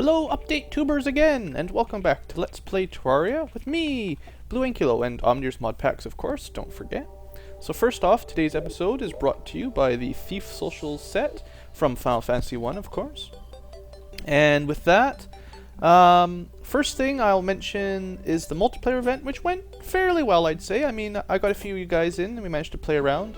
Hello, Update Tubers again, and welcome back to Let's Play Terraria with me, Blue Ankylo, and Omnir's Modpacks, of course, don't forget. So first off, today's episode is brought to you by the Thief Social set from Final Fantasy 1, of course. And with that, first thing I'll mention is the multiplayer event, which went fairly well, I'd say. I mean, I got a few of you guys in, and we managed to play around.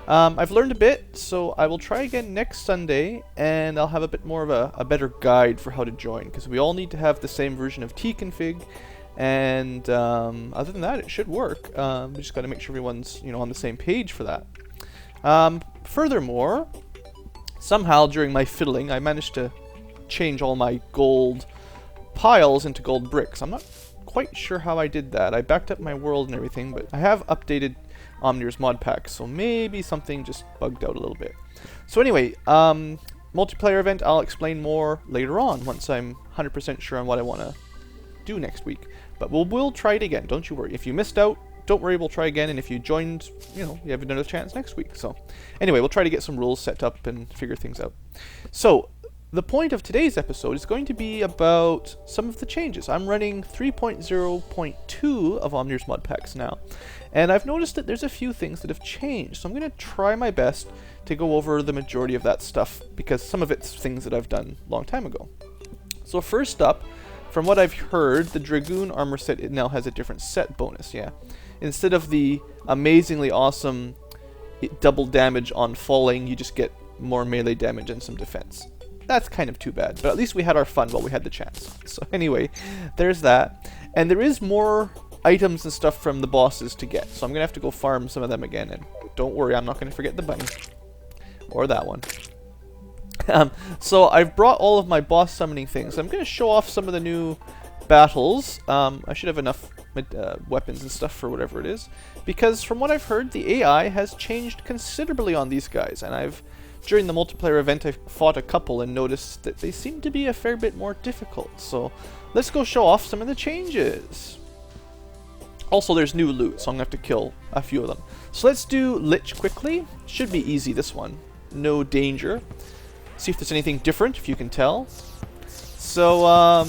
I've learned a bit, so I will try again next Sunday, and I'll have a bit more of a better guide for how to join, because we all need to have the same version of tconfig, and other than that, it should work. We just got to make sure everyone's on the same page for that. Furthermore, somehow during my fiddling, I managed to change all my gold piles into gold bricks. I'm not quite sure how I did that. I backed up my world and everything, but I have updated Omnir's Modpacks, so maybe something just bugged out a little bit. So anyway, multiplayer event, I'll explain more later on once I'm 100% sure on what I want to do next week. But we'll try it again, don't you worry. If you missed out, don't worry, we'll try again, and if you joined, you have another chance next week. So anyway, we'll try to get some rules set up and figure things out. So the point of today's episode is going to be about some of the changes. I'm running 3.0.2 of Omnir's Modpacks now, and I've noticed that there's a few things that have changed, so I'm going to try my best to go over the majority of that stuff, because some of it's things that I've done a long time ago. So first up, from what I've heard, the Dragoon armor set, it now has a different set bonus, yeah. Instead of the amazingly awesome double damage on falling, you just get more melee damage and some defense. That's kind of too bad, but at least we had our fun while we had the chance. So anyway, there's that. And there is more items and stuff from the bosses to get, so I'm going to have to go farm some of them again, and don't worry, I'm not going to forget the bunny. Or that one. So I've brought all of my boss summoning things. I'm going to show off some of the new battles. I should have enough weapons and stuff for whatever it is, because from what I've heard, the AI has changed considerably on these guys, and during the multiplayer event, I fought a couple and noticed that they seem to be a fair bit more difficult. So let's go show off some of the changes. Also, there's new loot, so I'm going to have to kill a few of them. So let's do Lich quickly. Should be easy, this one. No danger. See if there's anything different, if you can tell. So,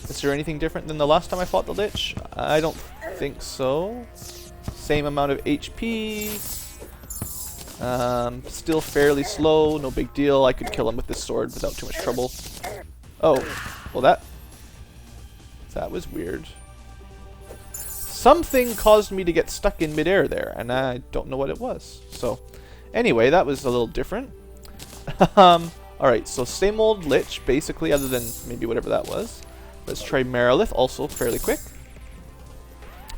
is there anything different than the last time I fought the Lich? I don't think so. Same amount of HP. Still fairly slow, no big deal. I could kill him with this sword without too much trouble. Oh, well that was weird. Something caused me to get stuck in midair there, and I don't know what it was. So, anyway, that was a little different. Alright, so same old Lich, basically, other than maybe whatever that was. Let's try Merilith, also fairly quick.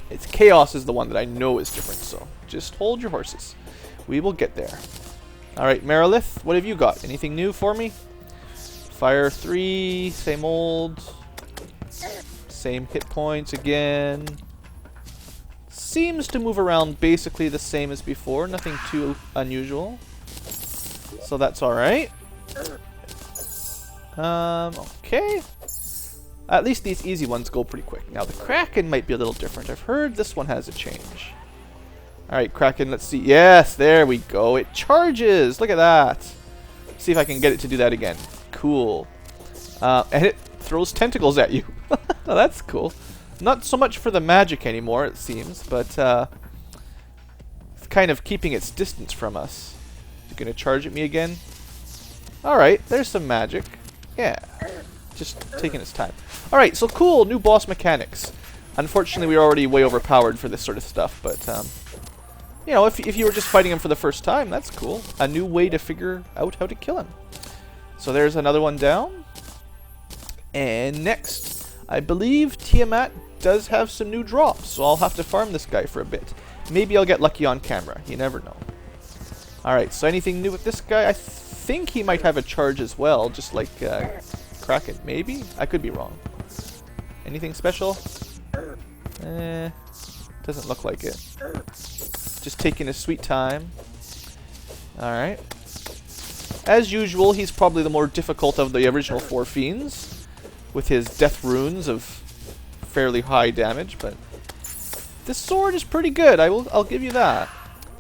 It's Chaos is the one that I know is different, so just hold your horses. We will get there. Alright, Merilith, what have you got? Anything new for me? Fire 3, same old. Same hit points again. Seems to move around basically the same as before, nothing too unusual. So that's alright. Okay. At least these easy ones go pretty quick. Now the Kraken might be a little different. I've heard this one has a change. Alright, Kraken, let's see. Yes, there we go. It charges! Look at that. See if I can get it to do that again. Cool. And it throws tentacles at you. Oh, that's cool. Not so much for the magic anymore, it seems, but it's kind of keeping its distance from us. Is it going to charge at me again? Alright, there's some magic. Yeah. Just taking its time. Alright, so cool, new boss mechanics. Unfortunately, we're already way overpowered for this sort of stuff, but if you were just fighting him for the first time, that's cool. A new way to figure out how to kill him. So there's another one down. And next, I believe Tiamat does have some new drops, so I'll have to farm this guy for a bit. Maybe I'll get lucky on camera. You never know. Alright, so anything new with this guy? I think he might have a charge as well, just like Kraken. Maybe? I could be wrong. Anything special? Doesn't look like it. Just taking his sweet time. Alright. As usual, he's probably the more difficult of the original 4 fiends, with his death runes of fairly high damage, but this sword is pretty good. I'll give you that.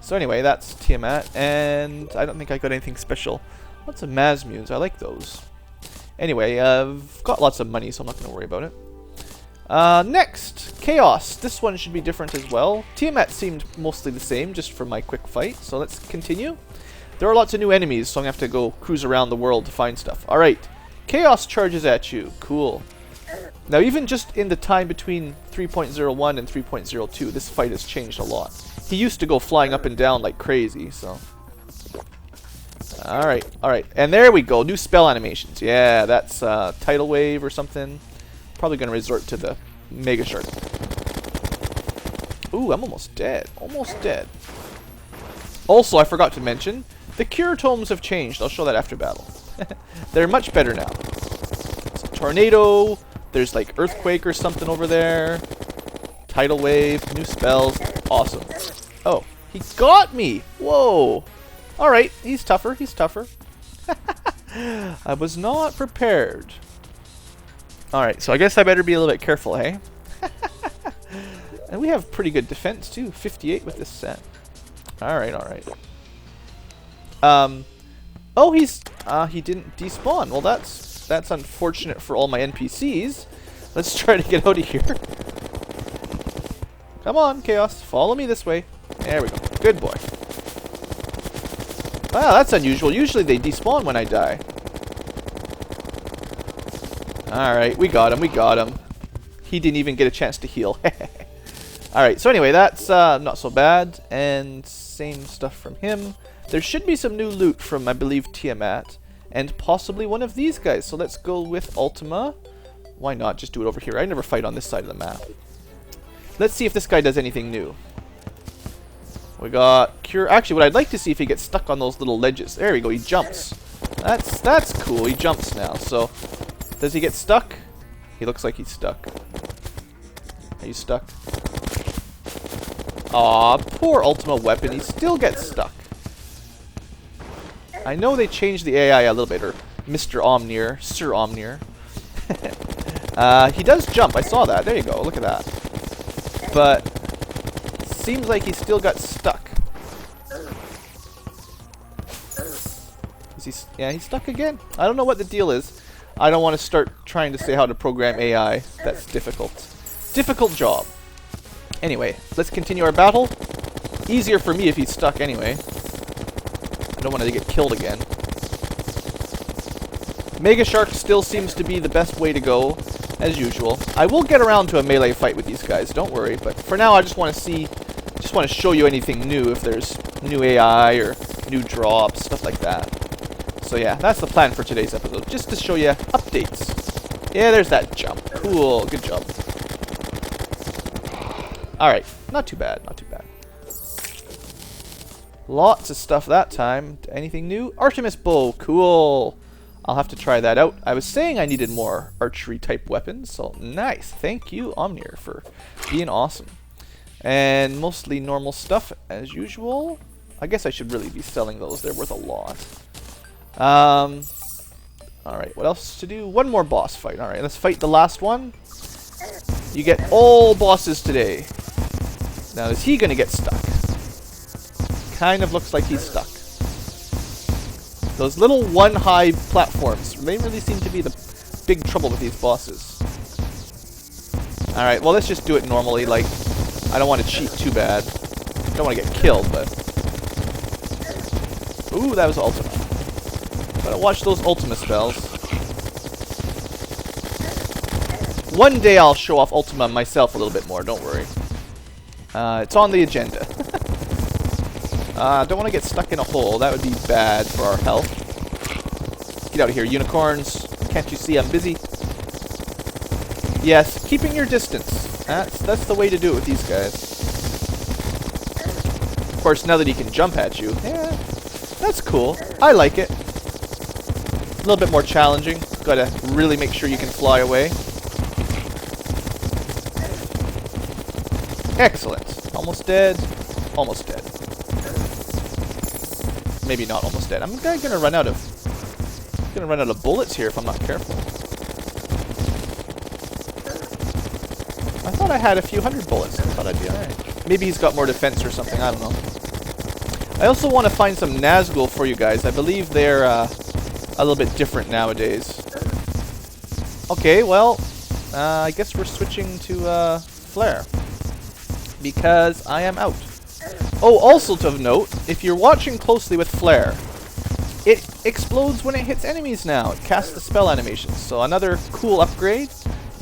So anyway, that's Tiamat, and I don't think I got anything special. Lots of Mazmunes, I like those. Anyway, I've got lots of money, so I'm not going to worry about it. Next, Chaos. This one should be different as well. Tiamat seemed mostly the same, just for my quick fight, so let's continue. There are lots of new enemies, so I'm going to have to go cruise around the world to find stuff. Alright, Chaos charges at you. Cool. Now, even just in the time between 3.01 and 3.02, this fight has changed a lot. He used to go flying up and down like crazy, so... Alright, alright. And there we go, new spell animations. Yeah, that's Tidal Wave or something. Probably going to resort to the Mega Shark. Ooh, I'm almost dead. Almost dead. Also, I forgot to mention, the cure tomes have changed. I'll show that after battle. They're much better now. It's a tornado. There's like Earthquake or something over there. Tidal Wave. New spells. Awesome. Oh, he got me. Whoa. Alright, he's tougher. He's tougher. I was not prepared. Alright, so I guess I better be a little bit careful, hey? And we have pretty good defense, too. 58 with this set. Alright, alright. Oh, he didn't despawn. Well, that's unfortunate for all my NPCs. Let's try to get out of here. Come on, Chaos. Follow me this way. There we go. Good boy. Wow, that's unusual. Usually they despawn when I die. Alright, we got him, we got him. He didn't even get a chance to heal. Alright, so anyway, that's not so bad. And same stuff from him. There should be some new loot from, I believe, Tiamat. And possibly one of these guys. So let's go with Ultima. Why not? Just do it over here. I never fight on this side of the map. Let's see if this guy does anything new. We got Cure. Actually, what I'd like to see if he gets stuck on those little ledges. There we go. He jumps. That's cool. He jumps now. So, does he get stuck? He looks like he's stuck. Are you stuck? Aw, poor Ultima weapon. He still gets stuck. I know they changed the AI a little bit, or Mr. Omnir, Sir Omnir. He does jump. I saw that. There you go. Look at that. But seems like he still got stuck. Yeah, he's stuck again. I don't know what the deal is. I don't want to start trying to say how to program AI. That's difficult. Difficult job. Anyway, let's continue our battle. Easier for me if he's stuck anyway. I don't want to get killed again. Mega Shark still seems to be the best way to go, as usual. I will get around to a melee fight with these guys, don't worry. But for now, I just want to see, show you anything new, if there's new AI or new drops, stuff like that. So yeah, that's the plan for today's episode, just to show you updates. Yeah, there's that jump. Cool, good job. Alright, not too bad, not too bad. Lots of stuff that time. Anything new? Artemis bow, cool. I'll have to try that out. I was saying I needed more archery type weapons, so nice. Thank you, Omnir, for being awesome. And mostly normal stuff as usual. I guess I should really be selling those. They're worth a lot. Alright, what else to do? One more boss fight. Alright, let's fight the last one. You get all bosses today. Now, is he gonna get stuck? Kind of looks like he's stuck. Those little one-high platforms, they really seem to be the big trouble with these bosses. Alright, well, let's just do it normally. Like, I don't want to cheat too bad. Don't want to get killed, but... Ooh, that was Ultima. Gotta watch those Ultima spells. One day I'll show off Ultima myself a little bit more, don't worry. It's on the agenda. Don't want to get stuck in a hole. That would be bad for our health. Get out of here, unicorns. Can't you see I'm busy? Yes, keeping your distance. That's the way to do it with these guys. Of course, now that he can jump at you, yeah, that's cool. I like it. A little bit more challenging. Gotta really make sure you can fly away. Excellent. Almost dead. Almost dead. Maybe not almost dead. I'm gonna run out of bullets here if I'm not careful. I thought I had a few hundred bullets. I thought I'd be alright. Maybe he's got more defense or something. I don't know. I also want to find some Nazgul for you guys. I believe they're a little bit different nowadays. Okay, well, I guess we're switching to flare. Because I am out. Oh, also to note, if you're watching closely with flare, it explodes when it hits enemies now. It casts the spell animations. So another cool upgrade.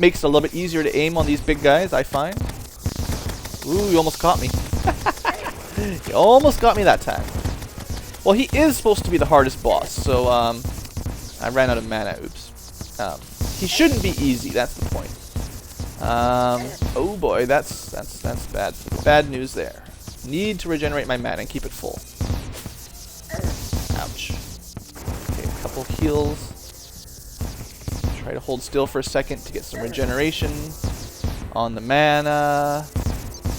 Makes it a little bit easier to aim on these big guys, I find. Ooh, you almost caught me. You almost got me that time. Well, he is supposed to be the hardest boss, so I ran out of mana. Oops. He shouldn't be easy. That's the point. Oh boy, that's bad. Bad news there. Need to regenerate my mana and keep it full. Ouch. Okay, a couple heals. Try to hold still for a second to get some regeneration on the mana.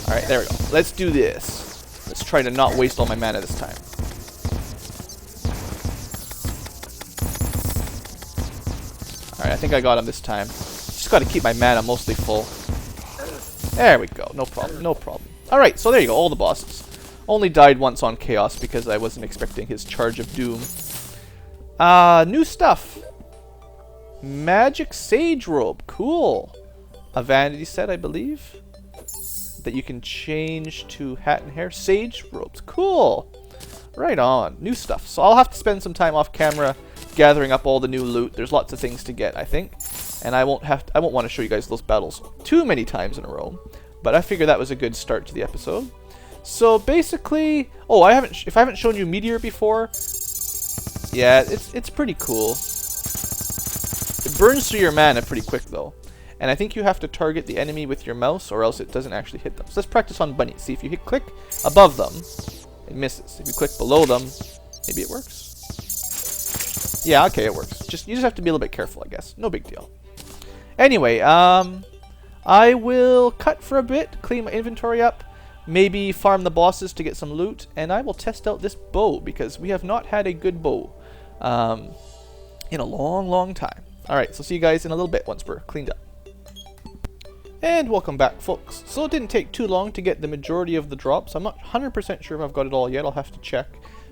Alright, there we go. Let's do this. Let's try to not waste all my mana this time. Alright, I think I got him this time. Just got to keep my mana mostly full. There we go. No problem. No problem. Alright, so there you go. All the bosses. Only died once on Chaos because I wasn't expecting his Charge of Doom. New stuff. Magic Sage Robe. Cool. A vanity set, I believe. That you can change to hat and hair. Sage Robes. Cool. Right on. New stuff. So I'll have to spend some time off camera gathering up all the new loot. There's lots of things to get, I think. And I won't want to show you guys those battles too many times in a row. But I figure that was a good start to the episode. So basically, oh, if I haven't shown you Meteor before, yeah, it's pretty cool. It burns through your mana pretty quick though. And I think you have to target the enemy with your mouse or else it doesn't actually hit them. So let's practice on bunnies. See, if you click above them, it misses. If you click below them, maybe it works. Yeah, okay, it works. You just have to be a little bit careful, I guess. No big deal. Anyway, I will cut for a bit, clean my inventory up, maybe farm the bosses to get some loot, and I will test out this bow because we have not had a good bow in a long, long time. Alright, so see you guys in a little bit once we're cleaned up. And welcome back, folks. So it didn't take too long to get the majority of the drops. I'm not 100% sure if I've got it all yet. I'll have to check,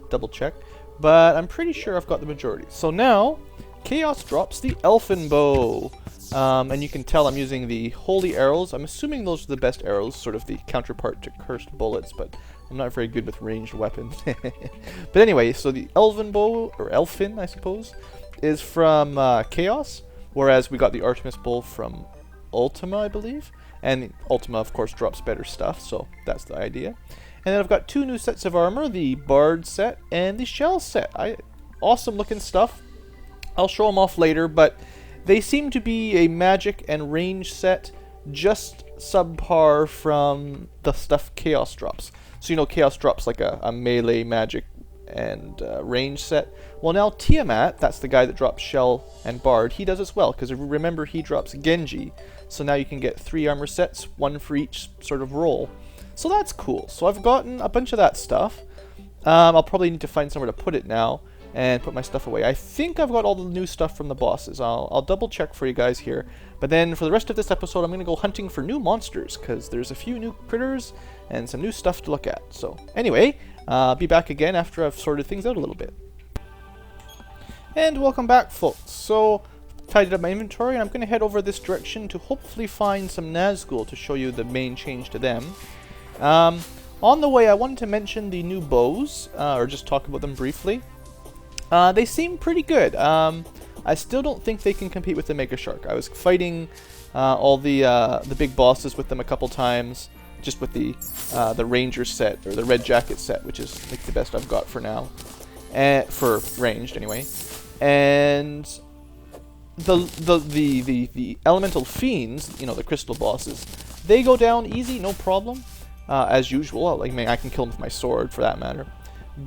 double check. But I'm pretty sure I've got the majority. So now, Chaos drops the Elfin Bow. And you can tell I'm using the Holy Arrows. I'm assuming those are the best arrows, sort of the counterpart to Cursed Bullets, but I'm not very good with ranged weapons. But anyway, so the Elfin Bow, or Elfin, I suppose, is from Chaos, whereas we got the Artemis Bow from Ultima, I believe. And Ultima, of course, drops better stuff, so that's the idea. And then I've got two new sets of armor, the Bard set and the Shell set. Awesome looking stuff. I'll show them off later, but they seem to be a magic and range set, just subpar from the stuff Chaos drops. So you know Chaos drops like a melee magic and range set. Well, now Tiamat, that's the guy that drops Shell and Bard, he does as well, because remember he drops Genji. So now you can get 3 armor sets, 1 for each sort of role. So that's cool. So I've gotten a bunch of that stuff. I'll probably need to find somewhere to put it now and put my stuff away. I think I've got all the new stuff from the bosses. I'll double check for you guys here. But then for the rest of this episode, I'm going to go hunting for new monsters, because there's a few new critters and some new stuff to look at. So anyway, I'll be back again after I've sorted things out a little bit. And welcome back, folks. So tidied up my inventory, and I'm going to head over this direction to hopefully find some Nazgul to show you the main change to them. On the way, I wanted to mention the new bows, or just talk about them briefly. They seem pretty good. I still don't think they can compete with the Mega Shark. I was fighting all the big bosses with them a couple times, just with the Ranger set, or the Red Jacket set, which is like the best I've got for now, for ranged anyway. And the Elemental Fiends, you know, the crystal bosses, they go down easy, no problem, as usual. Like, I can kill them with my sword, for that matter.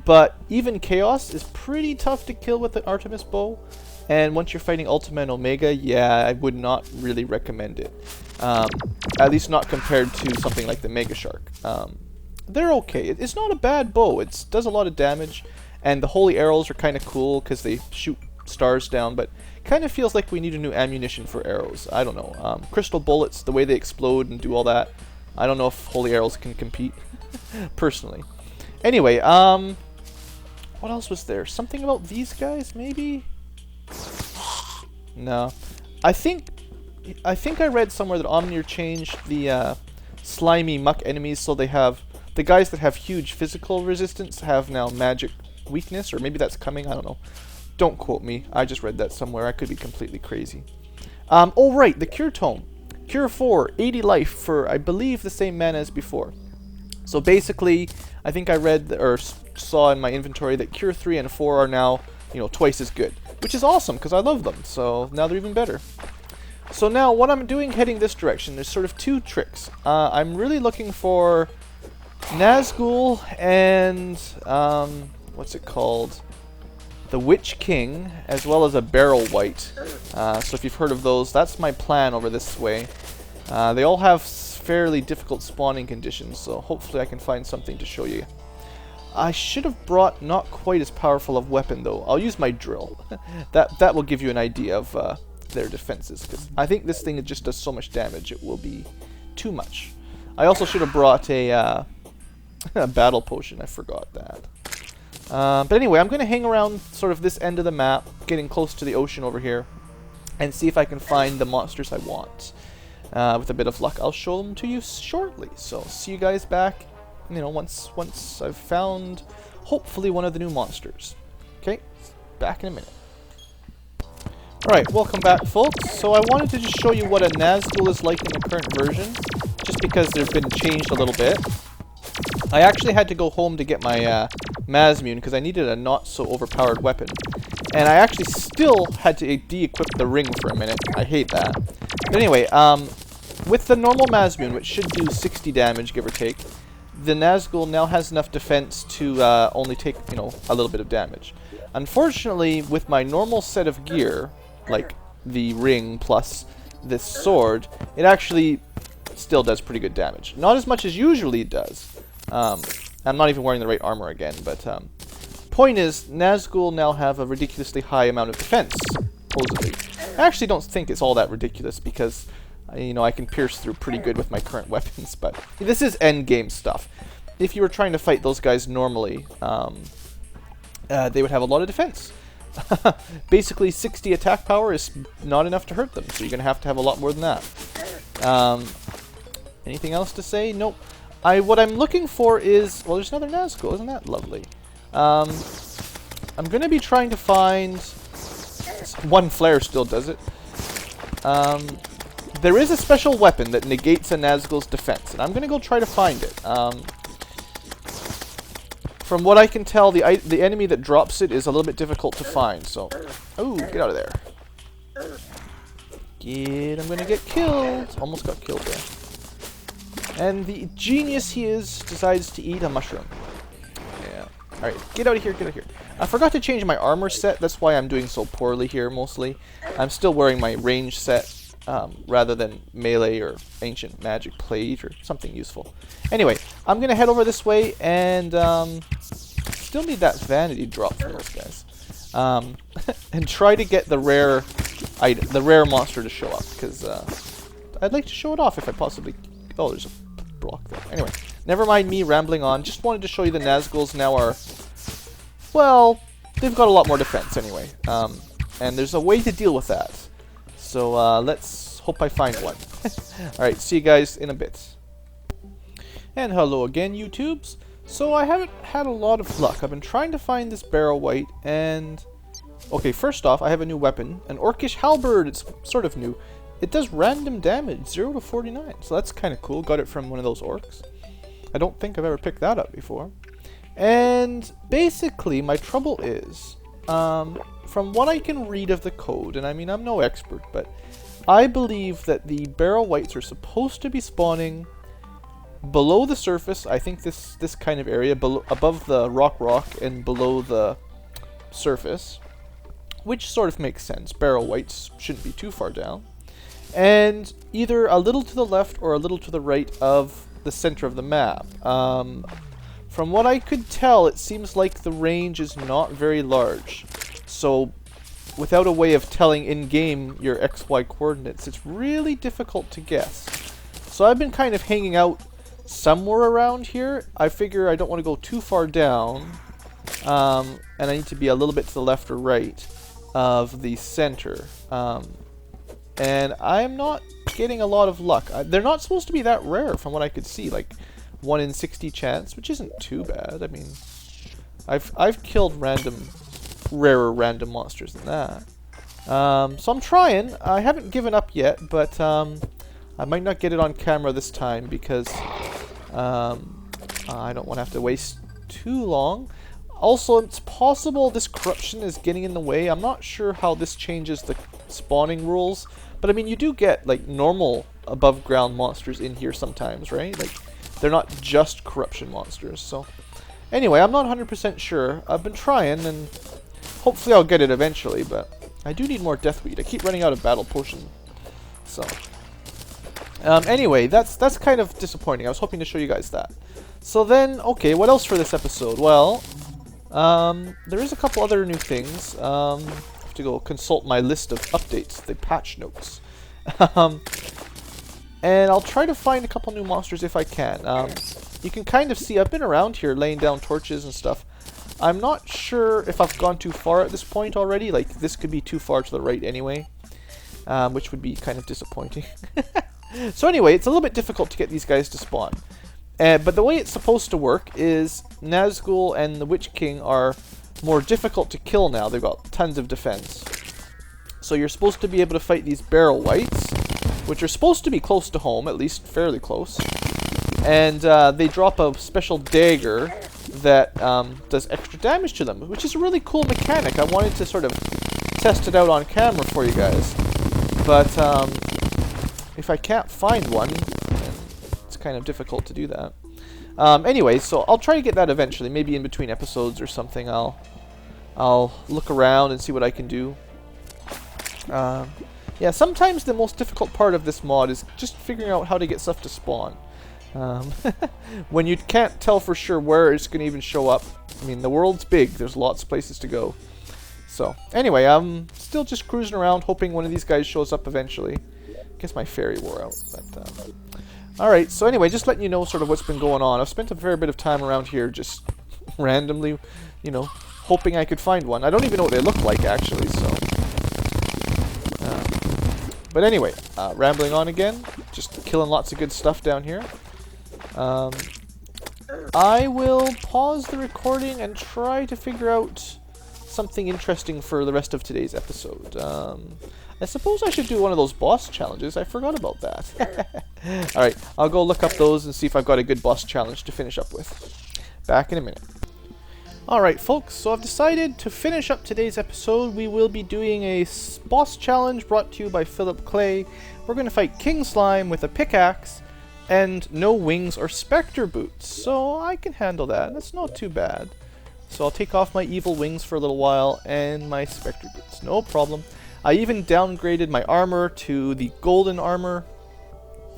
But even Chaos is pretty tough to kill with the Artemis Bow. And once you're fighting Ultima and Omega, yeah, I would not really recommend it. At least not compared to something like the Mega Shark. They're okay. It's not a bad bow. It does a lot of damage. And the Holy Arrows are kind of cool because they shoot stars down. But kind of feels like we need a new ammunition for arrows. I don't know. Crystal Bullets, the way they explode and do all that, I don't know if Holy Arrows can compete, personally. Anyway, what else was there? Something about these guys, maybe? No. I think I think I read somewhere that Omnir changed the slimy muck enemies, so they have the guys that have huge physical resistance have now magic weakness, or maybe that's coming. I don't know. Don't quote me. I just read that somewhere. I could be completely crazy. Oh right, the Cure Tome. Cure 4, 80 life for I believe the same mana as before. So basically, I think I read or saw in my inventory that Cure 3 and 4 are now, you know, twice as good, which is awesome because I love them. So now they're even better. So now what I'm doing heading this direction, there's sort of two tricks. I'm really looking for Nazgul and what's it called? The Witch King, as well as a Barrel White. So if you've heard of those, that's my plan over this way. They all have fairly difficult spawning conditions, so hopefully I can find something to show you. I should have brought not quite as powerful of weapon though. I'll use my drill. that will give you an idea of their defenses, because I think this thing just does so much damage it will be too much. I also should have brought a battle potion. I forgot that. But anyway, I'm going to hang around sort of this end of the map, getting close to the ocean over here, and see if I can find the monsters I want. With a bit of luck, I'll show them to you shortly. So see you guys back, you know, once I've found, hopefully, one of the new monsters. Okay, back in a minute. Alright, welcome back, folks. So I wanted to just show you what a Nazgul is like in the current version, just because they've been changed a little bit. I actually had to go home to get my Mazmune because I needed a not so overpowered weapon. And I actually still had to de-equip the ring for a minute. I hate that. But anyway, with the normal Mazmune, which should do 60 damage, give or take, the Nazgul now has enough defense to only take, you know, a little bit of damage. Unfortunately, with my normal set of gear, like the ring plus this sword, it actually still does pretty good damage. Not as much as usually it does. I'm not even wearing the right armor again, but point is, Nazgul now have a ridiculously high amount of defense, supposedly. I actually don't think it's all that ridiculous because, you know, I can pierce through pretty good with my current weapons, but this is endgame stuff. If you were trying to fight those guys normally, they would have a lot of defense. Basically, 60 attack power is not enough to hurt them, so you're going to have a lot more than that. Anything else to say? Nope. What I'm looking for is... Well, there's another Nazgul. Isn't that lovely? I'm going to be trying to find... One flare still does it. There is a special weapon that negates a Nazgul's defense, and I'm going to go try to find it. From what I can tell, the enemy that drops it is a little bit difficult to find, so... Oh, get out of there. I'm going to get killed. Almost got killed there. And the genius he is decides to eat a mushroom. Yeah. Alright, get out of here, get out of here. I forgot to change my armor set, that's why I'm doing so poorly here mostly. I'm still wearing my range set rather than melee or ancient magic plate or something useful. Anyway, I'm going to head over this way and still need that vanity drop from those guys. And try to get the rare item, the rare monster to show up, because I'd like to show it off if I possibly... Oh, there's a block there. Anyway, never mind me rambling on. Just wanted to show you the Nazguls now are... Well, they've got a lot more defense anyway. And there's a way to deal with that. So let's hope I find one. Alright, see you guys in a bit. And hello again, YouTubes. So I haven't had a lot of luck. I've been trying to find this Barrel White and... Okay, first off, I have a new weapon. An Orcish Halberd. It's sort of new. It does random damage, 0 to 49, so that's kind of cool. Got it from one of those orcs. I don't think I've ever picked that up before. And basically, my trouble is, from what I can read of the code, and I mean, I'm no expert, but I believe that the Barrel Whites are supposed to be spawning below the surface. I think this kind of area, above the rock, and below the surface, which sort of makes sense. Barrel Whites shouldn't be too far down. And either a little to the left or a little to the right of the center of the map. From what I could tell, it seems like the range is not very large. So, without a way of telling in-game your XY coordinates, it's really difficult to guess. So I've been kind of hanging out somewhere around here. I figure I don't want to go too far down. And I need to be a little bit to the left or right of the center. and I'm not getting a lot of luck. They're not supposed to be that rare from what I could see, like 1 in 60 chance, which isn't too bad. I mean, I've killed rarer random monsters than that. So I'm trying. I haven't given up yet, but I might not get it on camera this time because I don't want to have to waste too long. Also, it's possible this corruption is getting in the way. I'm not sure how this changes the spawning rules, but I mean, you do get like normal above ground monsters in here sometimes, right? Like, they're not just corruption monsters. So anyway, I'm not 100% sure. I've been trying, and hopefully I'll get it eventually, but I do need more deathweed. I keep running out of battle potion. So anyway, that's kind of disappointing. I was hoping to show you guys that. So then, okay, what else for this episode? Well, there is a couple other new things. I have to go consult my list of updates, the patch notes. And I'll try to find a couple new monsters if I can. You can kind of see I've been around here laying down torches and stuff. I'm not sure if I've gone too far at this point already. Like, this could be too far to the right anyway, which would be kind of disappointing. So anyway, it's a little bit difficult to get these guys to spawn. But the way it's supposed to work is Nazgul and the Witch King are more difficult to kill now. They've got tons of defense. So you're supposed to be able to fight these Barrel Wights, which are supposed to be close to home, at least fairly close. And they drop a special dagger that does extra damage to them, which is a really cool mechanic. I wanted to sort of test it out on camera for you guys. But if I can't find one, then it's kind of difficult to do that. Anyway, so I'll try to get that eventually, maybe in between episodes or something. I'll look around and see what I can do. Yeah, sometimes the most difficult part of this mod is just figuring out how to get stuff to spawn. When you can't tell for sure where it's going to even show up. I mean, the world's big. There's lots of places to go. So, anyway, I'm still just cruising around, hoping one of these guys shows up eventually. I guess my fairy wore out. But, alright, so anyway, just letting you know sort of what's been going on. I've spent a fair bit of time around here just randomly, you know, hoping I could find one. I don't even know what they look like, actually, so... but anyway, rambling on again, just killing lots of good stuff down here. I will pause the recording and try to figure out something interesting for the rest of today's episode. I suppose I should do one of those boss challenges. I forgot about that. Alright, I'll go look up those and see if I've got a good boss challenge to finish up with. Back in a minute. Alright folks, so I've decided to finish up today's episode. We will be doing a boss challenge brought to you by Philip Clay. We're going to fight King Slime with a pickaxe and no wings or spectre boots. So I can handle that. That's not too bad. So I'll take off my evil wings for a little while and my spectre boots. No problem. I even downgraded my armor to the golden armor.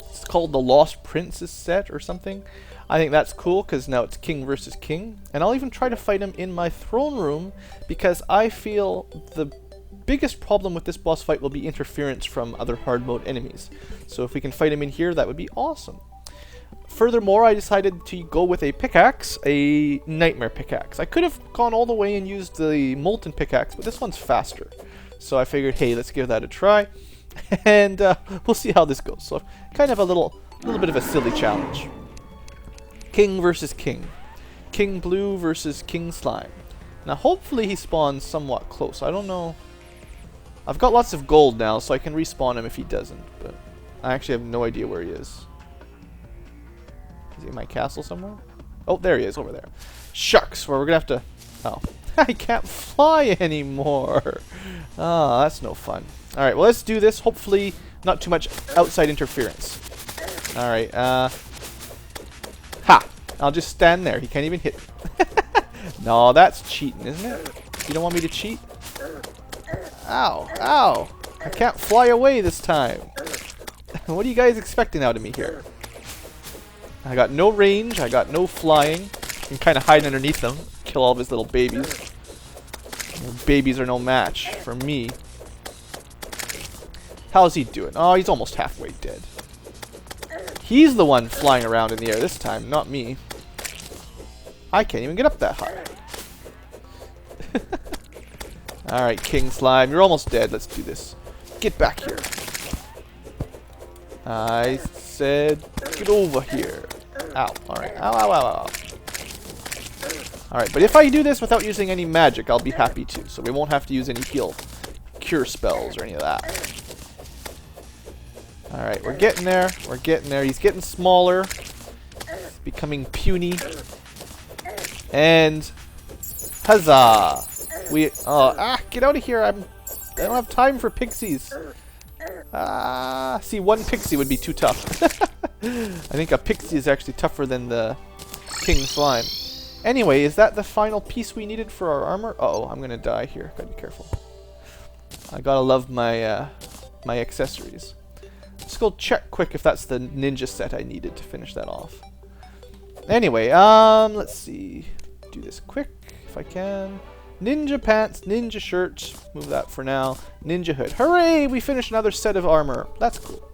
It's called the Lost Princess set or something. I think that's cool because now it's king versus king. And I'll even try to fight him in my throne room because I feel the biggest problem with this boss fight will be interference from other hard mode enemies. So if we can fight him in here, that would be awesome. Furthermore, I decided to go with a pickaxe, a nightmare pickaxe. I could have gone all the way and used the molten pickaxe, but this one's faster. So I figured, hey, let's give that a try. And we'll see how this goes. So kind of a little bit of a silly challenge. King versus king. King Blue versus King Slime. Now hopefully he spawns somewhat close. I don't know. I've got lots of gold now, so I can respawn him if he doesn't. But I actually have no idea where he is. Is he in my castle somewhere? Oh, there he is, over there. Shucks, well, we're gonna have to... Oh, I can't fly anymore. Oh, that's no fun. Alright, well, let's do this. Hopefully, not too much outside interference. Alright, Ha! I'll just stand there. He can't even hit me. No, that's cheating, isn't it? You don't want me to cheat? Ow, ow! I can't fly away this time. What are you guys expecting out of me here? I got no range, I got no flying. I can kind of hide underneath them, kill all of his little babies. Babies are no match for me. How's he doing? Oh, he's almost halfway dead. He's the one flying around in the air this time, not me. I can't even get up that high. Alright, King Slime, you're almost dead. Let's do this. Get back here. I said, get over here. Ow. Alright. Ow, ow, ow, ow. Alright, but if I do this without using any magic, I'll be happy too. So we won't have to use any cure spells or any of that. Alright, we're getting there. We're getting there. He's getting smaller. He's becoming puny. And huzzah! Get out of here. I don't have time for pixies. See, one pixie would be too tough. I think a pixie is actually tougher than the king slime. Anyway, is that the final piece we needed for our armor? Uh-oh, I'm gonna die here. Gotta be careful. I gotta love my my accessories. Let's go check quick if that's the ninja set I needed to finish that off. Anyway, let's see. Do this quick if I can. Ninja pants, ninja shirt. Move that for now. Ninja hood. Hooray! We finished another set of armor. That's cool.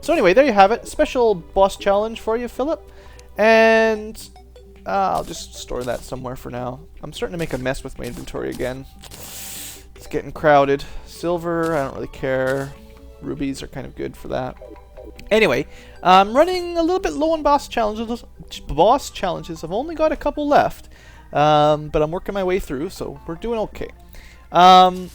So anyway, there you have it. Special boss challenge for you, Philip. And I'll just store that somewhere for now. I'm starting to make a mess with my inventory again. It's getting crowded. Silver, I don't really care. Rubies are kind of good for that. Anyway, I'm running a little bit low on boss challenges. I've only got a couple left. But I'm working my way through, so we're doing okay. I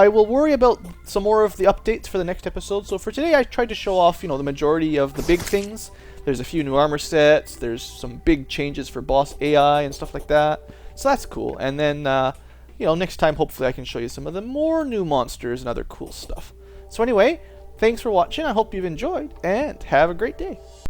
will worry about some more of the updates for the next episode. So for today, I tried to show off, the majority of the big things. There's a few new armor sets. There's some big changes for boss AI and stuff like that. So that's cool. And then, next time, hopefully I can show you some of the more new monsters and other cool stuff. So anyway, thanks for watching. I hope you've enjoyed, and have a great day.